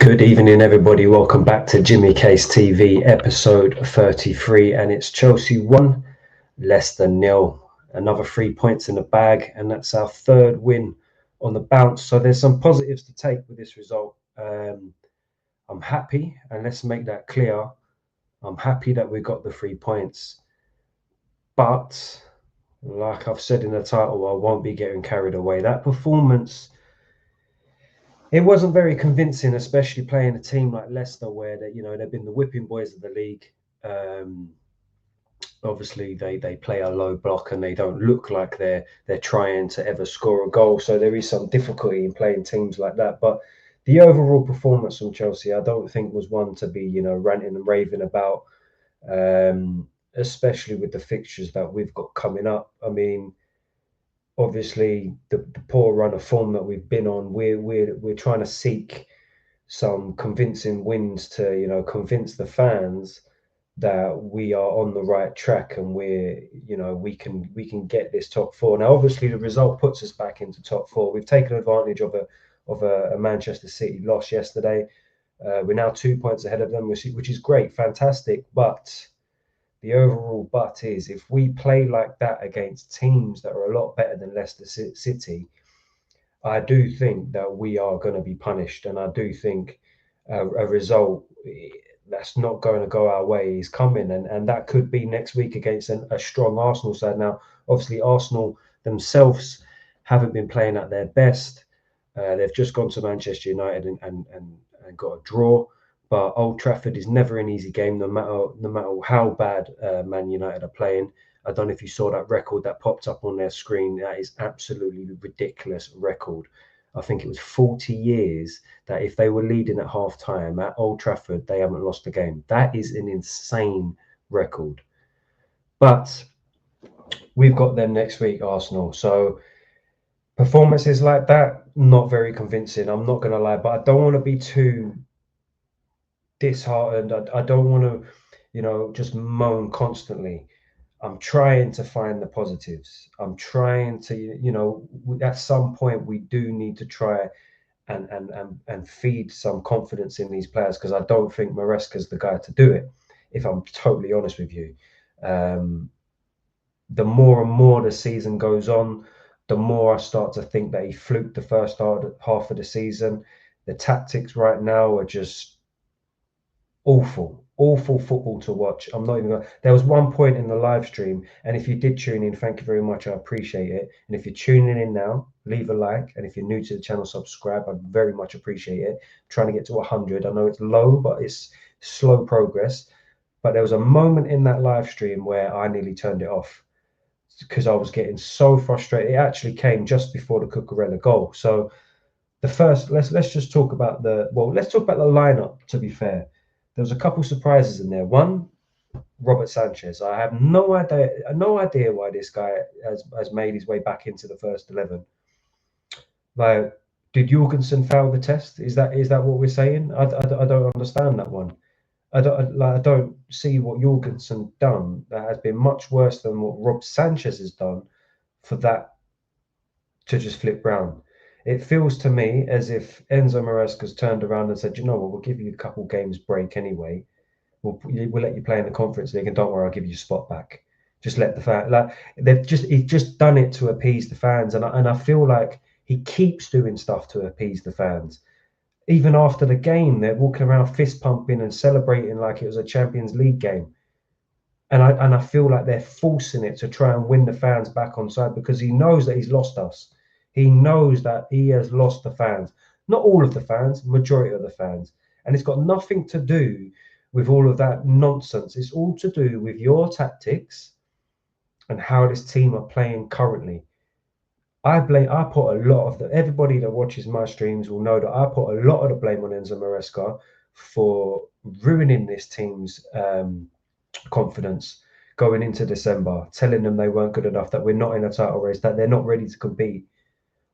Good evening, everybody. Welcome back to Jimmy Case TV, episode 33, and it's Chelsea 1, Leicester 0. Another 3 points in the bag, and that's our third win on the bounce. So there's some positives to take with this result. I'm happy, and let's make that clear. I'm happy that we got the 3 points. But, like I've said in the title, I won't be getting carried away. That performance, it wasn't very convincing, especially playing a team like Leicester, where they've been the whipping boys of the league. Obviously, they play a low block and they don't look like they're trying to ever score a goal. So there is some difficulty in playing teams like that. But the overall performance from Chelsea, I don't think was one to be ranting and raving about, especially with the fixtures that we've got coming up. I mean, obviously the poor run of form that we've been on, we're trying to seek some convincing wins to convince the fans that we are on the right track and we can get this top four. Now obviously the result puts us back into top four. We've taken advantage of a Manchester City loss yesterday. We're now 2 points ahead of them, which is great, fantastic, but the overall but is, if we play like that against teams that are a lot better than Leicester City, I do think that we are going to be punished. And I do think a result that's not going to go our way is coming. And that could be next week against a strong Arsenal side. Now, obviously, Arsenal themselves haven't been playing at their best. They've just gone to Manchester United and got a draw. But Old Trafford is never an easy game, no matter how bad Man United are playing. I don't know if you saw that record that popped up on their screen. That is absolutely ridiculous record. I think it was 40 years that if they were leading at half-time at Old Trafford, they haven't lost a game. That is an insane record. But we've got them next week, Arsenal. So performances like that, not very convincing. I'm not going to lie, but I don't want to be too disheartened. I don't want to, just moan constantly. I'm trying to find the positives. I'm trying to, at some point we do need to try and feed some confidence in these players, because I don't think Maresca's the guy to do it, if I'm totally honest with you. The more and more the season goes on, the more I start to think that he fluked the first half of the season. The tactics right now are just awful football to watch. I'm not even gonna, there was one point in the live stream, and if you did tune in, thank you very much, I appreciate it. And if you're tuning in now, leave a like, and if you're new to the channel, subscribe. I very much appreciate it. I'm trying to get to 100. I know it's low, but it's slow progress. But there was a moment in that live stream where I nearly turned it off because I was getting so frustrated. It actually came just before the Cucurella goal. So the first, let's just talk about let's talk about the lineup. To be fair, there was a couple surprises in there. One, Robert Sanchez. I have no idea why this guy has made his way back into the first 11. Like, did Jorgensen fail the test? Is that what we're saying? I don't understand that one. I don't see what Jorgensen done that has been much worse than what Rob Sanchez has done for that to just flip round. It feels to me as if Enzo Maresca's turned around and said, you know what, we'll give you a couple games break anyway. We'll let you play in the Conference League, and don't worry, I'll give you a spot back. Just let the fan, like, he's just done it to appease the fans, and I feel like he keeps doing stuff to appease the fans. Even after the game, they're walking around fist pumping and celebrating like it was a Champions League game. And I feel like they're forcing it to try and win the fans back on side, because he knows that he's lost us. He knows that he has lost the fans. Not all of the fans, majority of the fans. And it's got nothing to do with all of that nonsense. It's all to do with your tactics and how this team are playing currently. I put a lot of everybody that watches my streams will know that I put a lot of the blame on Enzo Maresca for ruining this team's confidence going into December, telling them they weren't good enough, that we're not in a title race, that they're not ready to compete.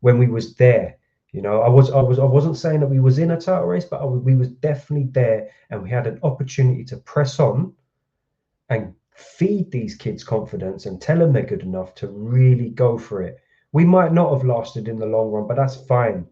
When we was there, I wasn't saying that we was in a title race, but we was definitely there, and we had an opportunity to press on and feed these kids confidence and tell them they're good enough to really go for it. We might not have lasted in the long run, but that's fine.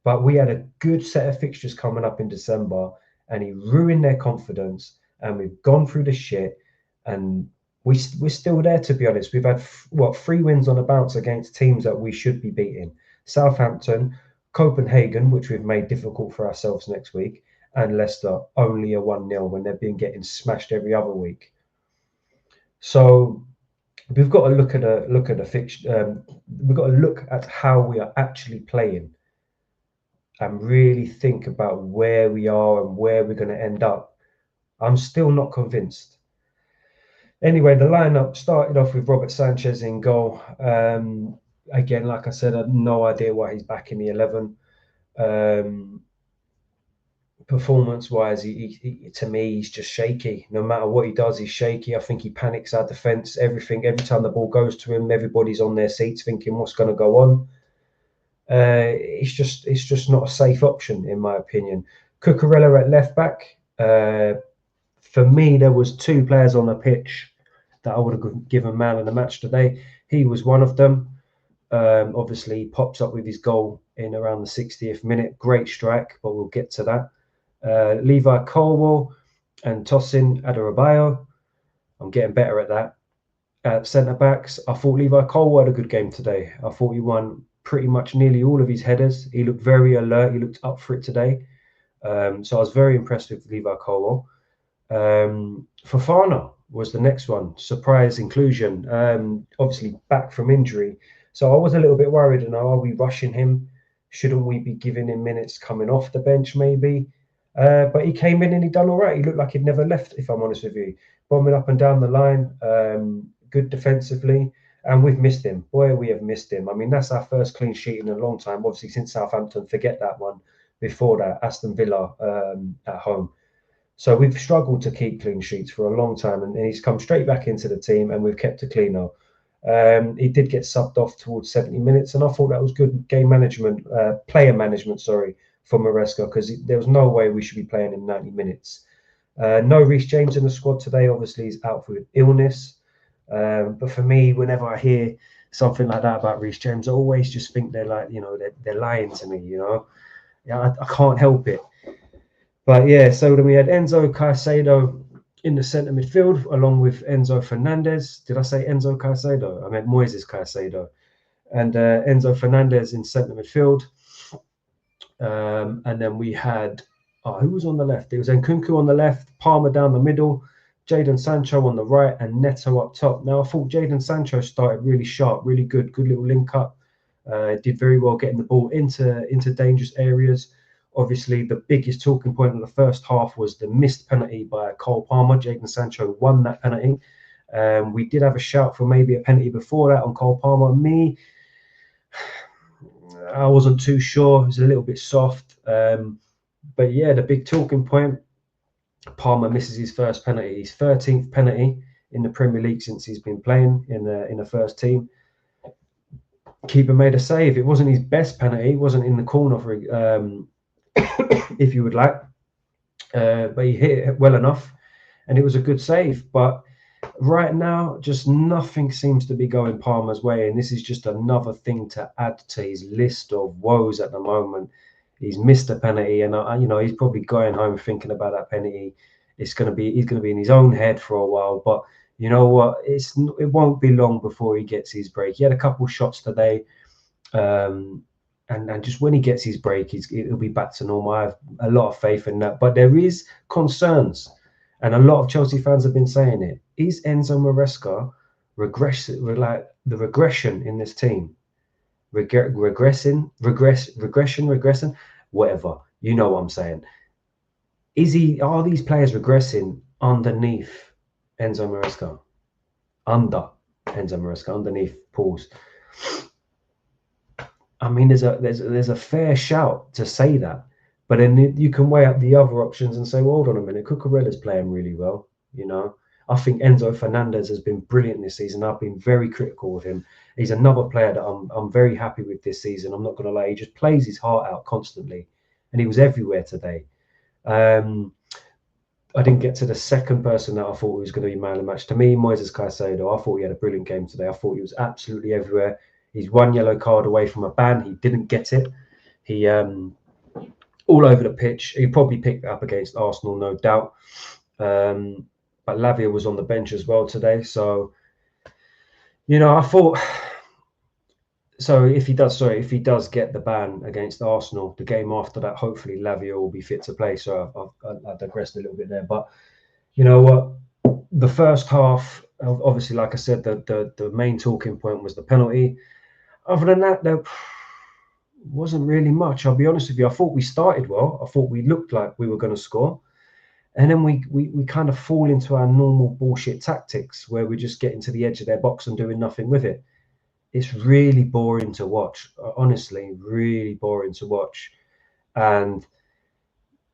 But we had a good set of fixtures coming up in December, and he ruined their confidence. And we've gone through the shit, and we're still there, to be honest. We've had, 3 wins on a bounce against teams that we should be beating. Southampton, Copenhagen, which we've made difficult for ourselves next week, and Leicester, only a 1-0 when they've been getting smashed every other week. So we've got to look at the fixture. We've got to look at how we are actually playing and really think about where we are and where we're going to end up. I'm still not convinced. Anyway, the lineup started off with Robert Sanchez in goal. Again, like I said, I have no idea why he's back in the 11. Performance-wise, he to me, he's just shaky. No matter what he does, he's shaky. I think he panics our defence. Every time the ball goes to him, everybody's on their seats thinking what's going to go on. It's just not a safe option, in my opinion. Cucurella at left back. For me, there was 2 players on the pitch that I would have given man of the match today. He was one of them. Obviously, he pops up with his goal in around the 60th minute. Great strike, but we'll get to that. Levi Colwell and Tosin Adarabioyo. I'm getting better at that. At centre backs, I thought Levi Colwell had a good game today. I thought he won pretty much nearly all of his headers. He looked very alert. He looked up for it today. So I was very impressed with Levi Colwell. Fofana was the next one. Surprise inclusion. Obviously back from injury. So I was a little bit worried. Are we rushing him? Shouldn't we be giving him minutes coming off the bench maybe? But he came in and he done all right. He looked like he'd never left, if I'm honest with you. Bombing up and down the line. Good defensively. And we've missed him. Boy, we have missed him. I mean, that's our first clean sheet in a long time. Obviously, since Southampton, forget that one. Before that, Aston Villa at home. So we've struggled to keep clean sheets for a long time. And he's come straight back into the team and we've kept it clean now. He did get subbed off towards 70 minutes. And I thought that was good player management, for Maresca, because there was no way we should be playing him 90 minutes. No Reece James in the squad today. Obviously, he's out with illness. But for me, whenever I hear something like that about Reece James, I always just think they're like, they're lying to me, Yeah, I can't help it. But yeah, so then we had Enzo Caicedo in the centre midfield, along with Enzo Fernandez. Did I say Enzo Caicedo? I meant Moises Caicedo. And Enzo Fernandez in centre midfield. And then we had, who was on the left? It was Nkunku on the left, Palmer down the middle, Jadon Sancho on the right, and Neto up top. Now, I thought Jadon Sancho started really sharp, really good little link up. Did very well getting the ball into dangerous areas. Obviously, the biggest talking point in the first half was the missed penalty by Cole Palmer. Jadon Sancho won that penalty. We did have a shout for maybe a penalty before that on Cole Palmer. I wasn't too sure. It was a little bit soft. But yeah, the big talking point, Palmer misses his first penalty, his 13th penalty in the Premier League since he's been playing in the first team. Keeper made a save. It wasn't his best penalty. It wasn't in the corner, if you would like. But he hit it well enough, and it was a good save. But right now, just nothing seems to be going Palmer's way, and this is just another thing to add to his list of woes at the moment. He's missed a penalty, and he's probably going home thinking about that penalty. He's going to be in his own head for a while. But you know what? It won't be long before he gets his break. He had a couple shots today, and just when he gets his break, it'll be back to normal. I have a lot of faith in that. But there is concerns, and a lot of Chelsea fans have been saying it. Is Enzo Maresca the regression in this team? Regression, whatever. You know what I'm saying. Are these players regressing underneath Enzo Maresca? Underneath Paul's. I mean, there's a fair shout to say that, but then you can weigh up the other options and say, well, hold on a minute, Cucurella's playing really well. I think Enzo Fernandez has been brilliant this season. I've been very critical of him. He's another player that I'm very happy with this season. I'm not going to lie. He just plays his heart out constantly, and he was everywhere today. I didn't get to the second person that I thought was going to be man of the match. To me, Moises Caicedo, I thought he had a brilliant game today. I thought he was absolutely everywhere. He's one yellow card away from a ban. He didn't get it. He all over the pitch. He probably picked it up against Arsenal, no doubt. But Lavia was on the bench as well today. So, I thought, so if he does get the ban against Arsenal, the game after that, hopefully Lavia will be fit to play. So I digressed a little bit there. But you know what? The first half, obviously, like I said, the main talking point was the penalty. Other than that, there wasn't really much. I'll be honest with you. I thought we started well. I thought we looked like we were going to score. And then we kind of fall into our normal bullshit tactics where we're just getting to the edge of their box and doing nothing with it. It's really boring to watch. Honestly, really boring to watch. And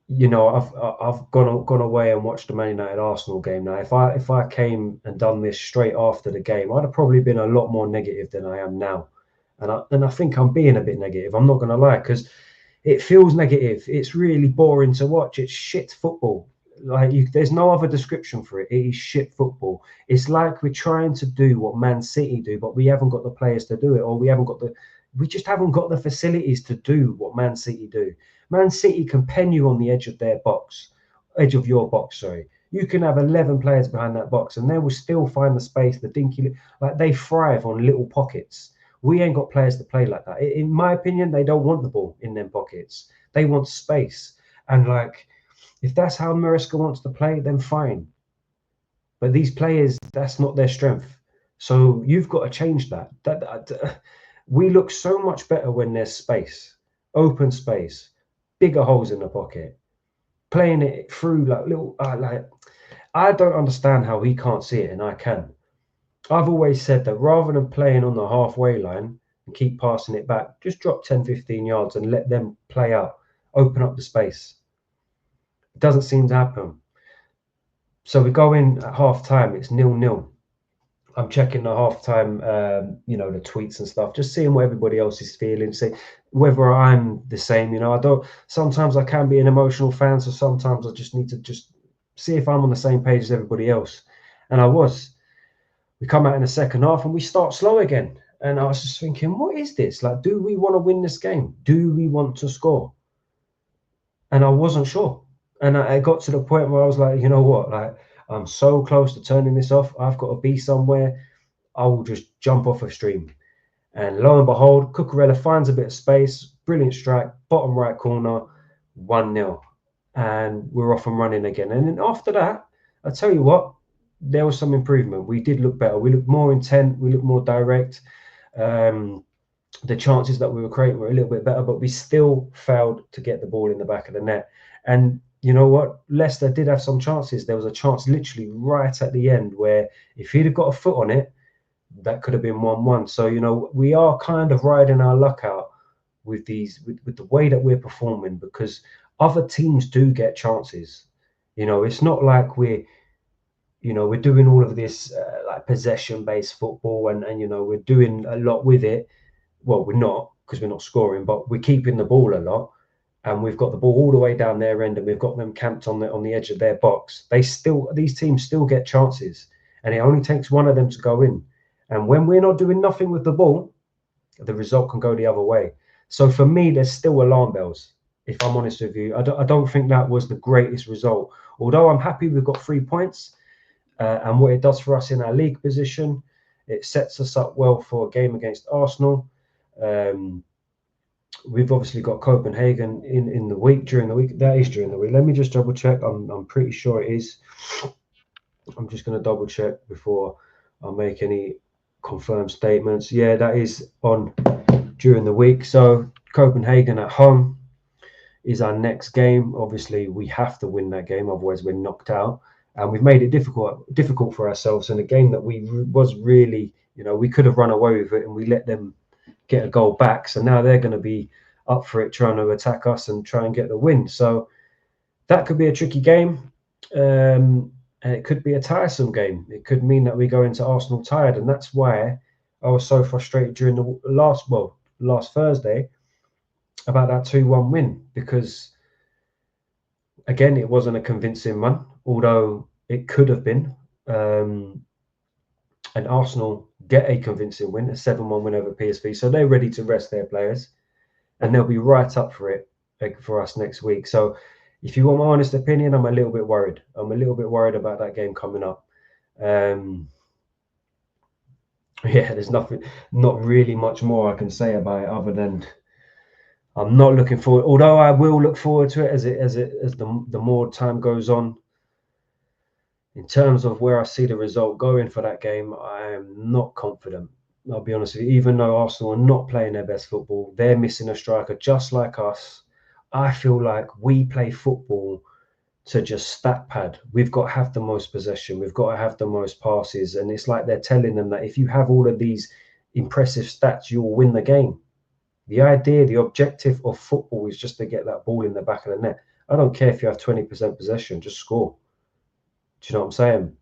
I've gone away and watched the Man United Arsenal game now. If I came and done this straight after the game, I'd have probably been a lot more negative than I am now. And I think I'm being a bit negative. I'm not going to lie, because it feels negative. It's really boring to watch. It's shit football. There's no other description for it. It is shit football. It's like we're trying to do what Man City do, but we haven't got the players to do it, or we just haven't got the facilities to do what Man City do. Man City can pen you on the edge of your box. Sorry, you can have 11 players behind that box, and they will still find the space. The dinky, like they thrive on little pockets. We ain't got players to play like that. In my opinion, they don't want the ball in them pockets. They want space, and if that's how Maresca wants to play, then fine. But these players, that's not their strength. So you've got to change that. We look so much better when there's space, open space, bigger holes in the pocket, playing it through like little. I don't understand how he can't see it, and I can. I've always said that rather than playing on the halfway line and keep passing it back, just drop 10, 15 yards and let them play out, open up the space. It doesn't seem to happen. So we go in at half time, it's 0-0. I'm checking the halftime, the tweets and stuff, just seeing what everybody else is feeling, see whether I'm the same. Sometimes I can be an emotional fan, so sometimes I just need to just see if I'm on the same page as everybody else. And I was. We come out in the second half and we start slow again. And I was just thinking, what is this? Do we want to win this game? Do we want to score? And I wasn't sure. And I got to the point where I was like, you know what? I'm so close to turning this off. I've got to be somewhere. I will just jump off a stream. And lo and behold, Cucurella finds a bit of space. Brilliant strike, bottom right corner, 1-0. And we're off and running again. And then after that, I tell you what, there was some improvement. We did look better. We looked more intent. We looked more direct. The chances that we were creating were a little bit better, but we still failed to get the ball in the back of the net. And you know what? Leicester did have some chances. There was a chance literally right at the end where if he'd have got a foot on it, that could have been 1-1. So, we are kind of riding our luck out with with the way that we're performing, because other teams do get chances. It's not like we're doing all of this possession-based football and we're doing a lot with it. Well, we're not, because we're not scoring, but we're keeping the ball a lot, and we've got the ball all the way down their end, and we've got them camped on the edge of their box. These teams still get chances, and it only takes one of them to go in. And when we're not doing nothing with the ball, the result can go the other way. So for me, there's still alarm bells, if I'm honest with you. I don't think that was the greatest result. Although I'm happy we've got 3 points, and what it does for us in our league position, it sets us up well for a game against Arsenal. We've obviously got Copenhagen in the week, during the week. That is during the week. Let me just double check. I'm pretty sure it is. I'm just going to double check before I make any confirmed statements. Yeah, that is on during the week. So Copenhagen at home is our next game. Obviously, we have to win that game, otherwise we're knocked out. And we've made it difficult for ourselves in a game that was really, we could have run away with it, and we let them get a goal back. So now they're going to be up for it, trying to attack us and try and get the win. So that could be a tricky game. And it could be a tiresome game. It could mean that we go into Arsenal tired. And that's why I was so frustrated during the last Thursday about that 2-1 win, because again, it wasn't a convincing one, although it could have been. And Arsenal get a convincing win, a 7-1 win over PSV. So they're ready to rest their players. and they'll be right up for it for us next week. So if you want my honest opinion, I'm a little bit worried. I'm a little bit worried about that game coming up. Yeah, there's not really much more I can say about it other than I'm not looking forward. Although I will look forward to it as the more time goes on. In terms of where I see the result going for that game, I am not confident. I'll be honest with you. Even though Arsenal are not playing their best football, they're missing a striker just like us. I feel like we play football to just stat pad. We've got to have the most possession. We've got to have the most passes. And it's like they're telling them that if you have all of these impressive stats, you'll win the game. The idea, the objective of football is just to get that ball in the back of the net. I don't care if you have 20% possession, just score. Do you know what I'm saying?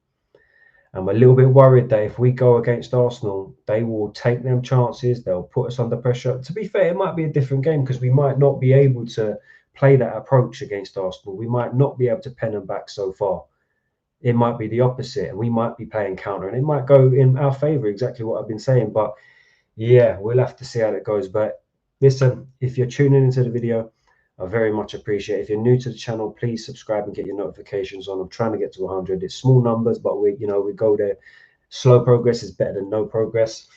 I'm a little bit worried that if we go against Arsenal, they will take them chances. They'll put us under pressure. To be fair, it might be a different game because we might not be able to play that approach against Arsenal. We might not be able to pen them back so far. It might be the opposite, and we might be playing counter, and it might go in our favour, exactly what I've been saying. But yeah, we'll have to see how it goes. But listen, if you're tuning into the video, I very much appreciate it. If you're new to the channel, please subscribe and get your notifications on. I'm trying to get to 100. It's small numbers, but we go there. Slow progress is better than no progress.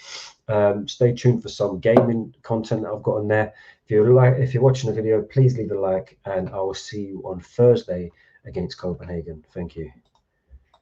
Stay tuned for some gaming content that I've got on there. If you're watching the video, please leave a like, and I will see you on Thursday against Copenhagen. Thank you.